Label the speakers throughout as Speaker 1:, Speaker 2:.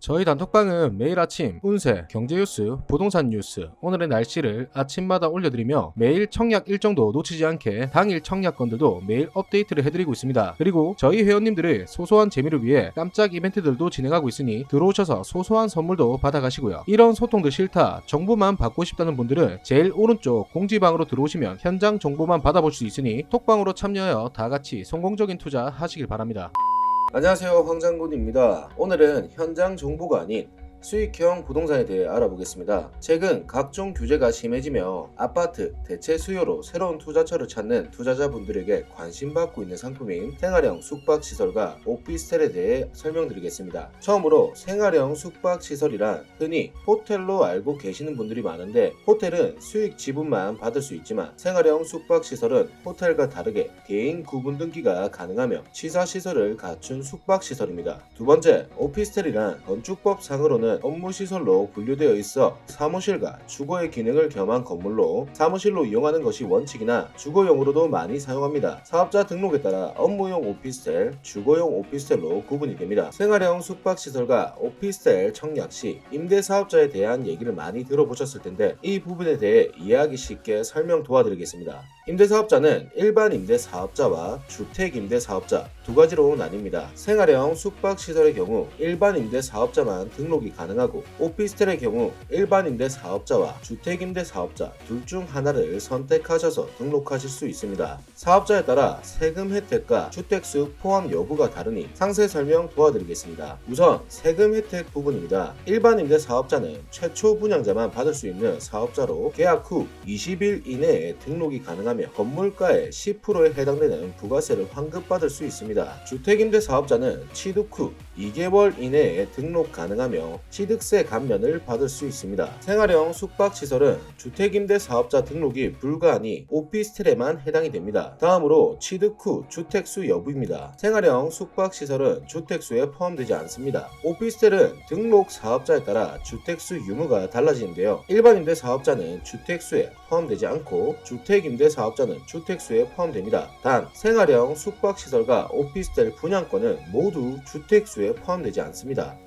Speaker 1: 저희 단톡방은 매일 아침 운세, 경제 뉴스, 부동산 뉴스, 오늘의 날씨를 아침마다 올려드리며 매일 청약 일정도 놓치지 않게 당일 청약건들도 매일 업데이트를 해드리고 있습니다. 그리고 저희 회원님들의 소소한 재미를 위해 깜짝 이벤트들도 진행하고 있으니 들어오셔서 소소한 선물도 받아가시고요. 이런 소통도 싫다, 정보만 받고 싶다는 분들은 제일 오른쪽 공지방으로 들어오시면 현장 정보만 받아볼 수 있으니 톡방으로 참여하여 다같이 성공적인 투자 하시길 바랍니다.
Speaker 2: 안녕하세요, 황장군입니다. 오늘은 현장 정보가 아닌 수익형 부동산에 대해 알아보겠습니다. 최근 각종 규제가 심해지며 아파트 대체 수요로 새로운 투자처를 찾는 투자자분들에게 관심받고 있는 상품인 생활형 숙박시설과 오피스텔에 대해 설명드리겠습니다. 처음으로 생활형 숙박시설이란 흔히 호텔로 알고 계시는 분들이 많은데, 호텔은 수익 지분만 받을 수 있지만 생활형 숙박시설은 호텔과 다르게 개인 구분 등기가 가능하며 취사시설을 갖춘 숙박시설입니다. 두 번째, 오피스텔이란 건축법상으로는 업무시설로 분류되어 있어 사무실과 주거의 기능을 겸한 건물로 사무실로 이용하는 것이 원칙이나 주거용으로도 많이 사용합니다. 사업자 등록에 따라 업무용 오피스텔, 주거용 오피스텔로 구분이 됩니다. 생활형 숙박시설과 오피스텔 청약 시 임대사업자에 대한 얘기를 많이 들어보셨을 텐데, 이 부분에 대해 이해하기 쉽게 설명 도와드리겠습니다. 임대사업자는 일반 임대사업자와 주택 임대사업자 두 가지로 나뉩니다. 생활형 숙박시설의 경우 일반 임대사업자만 등록이 가능하고, 오피스텔의 경우 일반 임대사업자와 주택 임대사업자 둘 중 하나를 선택하셔서 등록하실 수 있습니다. 사업자에 따라 세금 혜택과 주택수 포함 여부가 다르니 상세 설명 도와드리겠습니다. 우선 세금 혜택 부분입니다. 일반 임대사업자는 최초 분양자만 받을 수 있는 사업자로 계약 후 20일 이내에 등록이 가능하며 건물가의 10%에 해당되는 부가세를 환급받을 수 있습니다. 주택임대사업자는 취득 후 2개월 이내에 등록 가능하며 취득세 감면을 받을 수 있습니다. 생활형 숙박시설은 주택임대사업자 등록이 불가하니 오피스텔에만 해당이 됩니다. 다음으로 취득 후 주택수 여부입니다. 생활형 숙박시설은 주택수에 포함되지 않습니다. 오피스텔은 등록 사업자에 따라 주택수 유무가 달라지는데요. 일반 임대사업자는 주택수에 포함되지 않고 주택임대사업자는 주택수에 포함됩니다. 단 생활형 숙박시설과 오피스텔 분양권은 모두 주택수에 포함되지 않습니다.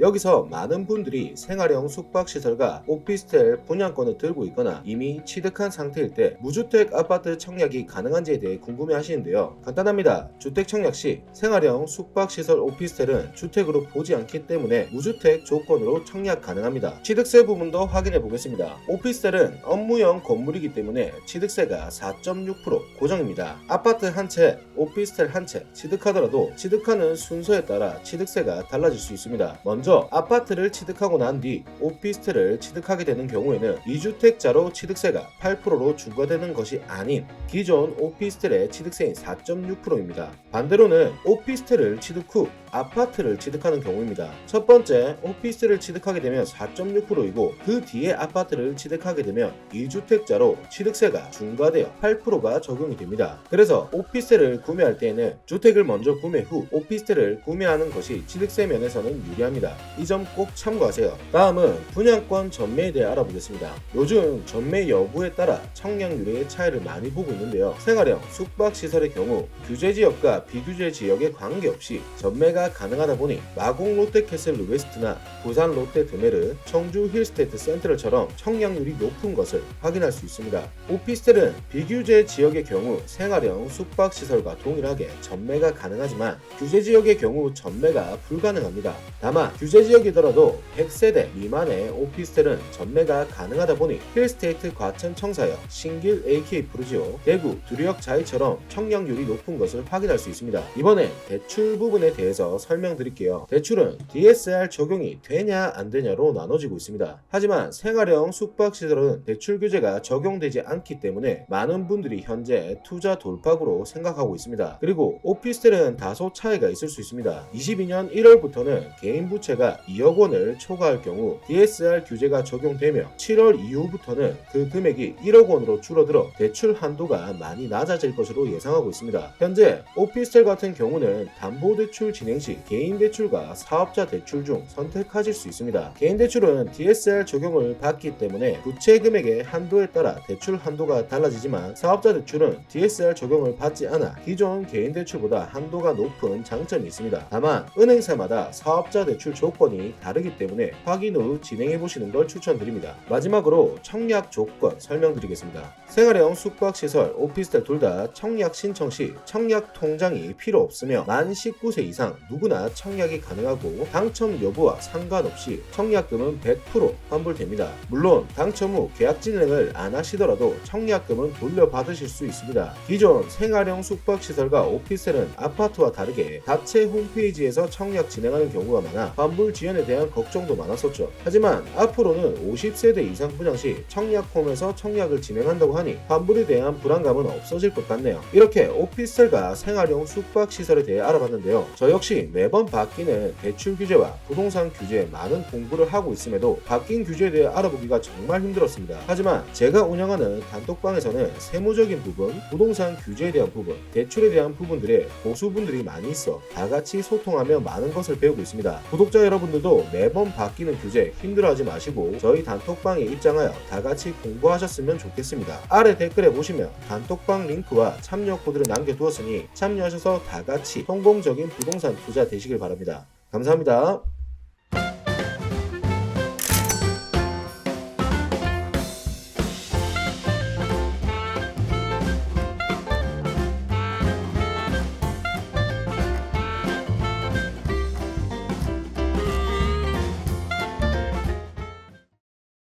Speaker 2: 여기서 많은 분들이 생활형 숙박시설과 오피스텔 분양권을 들고 있거나 이미 취득한 상태일 때 무주택 아파트 청약이 가능한지에 대해 궁금해 하시는데요. 간단합니다. 주택 청약 시 생활형 숙박시설 오피스텔은 주택으로 보지 않기 때문에 무주택 조건으로 청약 가능합니다. 취득세 부분도 확인해 보겠습니다. 오피스텔은 업무용 건물이기 때문에 취득세가 4.6% 고정입니다. 아파트 한 채, 오피스텔 한 채 취득하더라도 취득하는 순서에 따라 취득세가 달라질 수 있습니다. 먼저 아파트를 취득하고 난 뒤 오피스텔을 취득하게 되는 경우에는 2주택자로 취득세가 8%로 추가되는 것이 아닌 기존 오피스텔의 취득세인 4.6%입니다. 반대로는 오피스텔을 취득 후 아파트를 취득하는 경우입니다. 첫 번째 오피스텔을 취득하게 되면 4.6%이고 그 뒤에 아파트를 취득하게 되면 2주택자로 취득세가 중과되어 8%가 적용이 됩니다. 그래서 오피스텔을 구매할 때에는 주택을 먼저 구매 후 오피스텔을 구매하는 것이 취득세 면에서는 유리합니다. 이 점 꼭 참고하세요. 다음은 분양권 전매에 대해 알아보겠습니다. 요즘 전매 여부에 따라 청약률의 차이를 많이 보고 있는데요. 생활형 숙박시설의 경우 규제지역과 비규제 지역에 관계없이 전매가 가능하다 보니 마곡 롯데캐슬 웨스트나 부산 롯데 드메르, 청주 힐스테이트 센트럴처럼 청약률이 높은 것을 확인할 수 있습니다. 오피스텔은 비규제 지역의 경우 생활형 숙박시설과 동일하게 전매가 가능하지만 규제지역의 경우 전매가 불가능합니다. 다만 규제지역이더라도 100세대 미만의 오피스텔은 전매가 가능하다 보니 힐스테이트 과천 청사역, 신길 AK 프루지오, 대구 두류역 자이처럼 청약률이 높은 것을 확인할 수 있습니다. 이번에 대출 부분에 대해서 설명드릴게요. 대출은 DSR 적용이 되냐 안 되냐로 나눠지고 있습니다. 하지만 생활형 숙박시설은 대출 규제가 적용되지 않기 때문에 많은 분들이 현재 투자 돌파구로 생각하고 있습니다. 그리고 오피스텔은 다소 차이가 있을 수 있습니다. 22년 1월부터는 개인 부채가 시세가 2억 원을 초과할 경우 DSR 규제가 적용되며 7월 이후부터는 그 금액이 1억 원으로 줄어들어 대출 한도가 많이 낮아질 것으로 예상하고 있습니다. 현재 오피스텔 같은 경우는 담보대출 진행 시 개인대출과 사업자 대출 중 선택하실 수 있습니다. 개인대출은 DSR 적용을 받기 때문에 부채 금액의 한도에 따라 대출 한도가 달라지지만 사업자 대출은 DSR 적용을 받지 않아 기존 개인대출보다 한도가 높은 장점이 있습니다. 다만 은행사마다 사업자 대출 조건이 다르기 때문에 확인 후 진행해보시는 걸 추천드립니다. 마지막으로 청약 조건 설명드리겠습니다. 생활형 숙박시설, 오피스텔 둘 다 청약 신청 시 청약 통장이 필요 없으며 만 19세 이상 누구나 청약이 가능하고 당첨 여부와 상관없이 청약금은 100% 환불됩니다. 물론 당첨 후 계약 진행을 안 하시더라도 청약금은 돌려받으실 수 있습니다. 기존 생활형 숙박시설과 오피스텔은 아파트와 다르게 자체 홈페이지에서 청약 진행하는 경우가 많아 환불 지연에 대한 걱정도 많았었죠. 하지만 앞으로는 50세대 이상 분양 시 청약홈에서 청약을 진행한다고 하니 환불에 대한 불안감은 없어질 것 같네요. 이렇게 오피스텔과 생활형 숙박시설에 대해 알아봤는데요. 저 역시 매번 바뀌는 대출 규제와 부동산 규제에 많은 공부를 하고 있음에도 바뀐 규제에 대해 알아보기가 정말 힘들었습니다. 하지만 제가 운영하는 단톡방에서는 세무적인 부분, 부동산 규제에 대한 부분, 대출에 대한 부분들에 고수분들이 많이 있어 다같이 소통하며 많은 것을 배우고 있습니다. 구독자 여러분들도 매번 바뀌는 규제 힘들어하지 마시고 저희 단톡방에 입장하여 다같이 공부하셨으면 좋겠습니다. 아래 댓글에 보시면 단톡방 링크와 참여 코드를 남겨두었으니 참여하셔서 다같이 성공적인 부동산 투자 되시길 바랍니다. 감사합니다.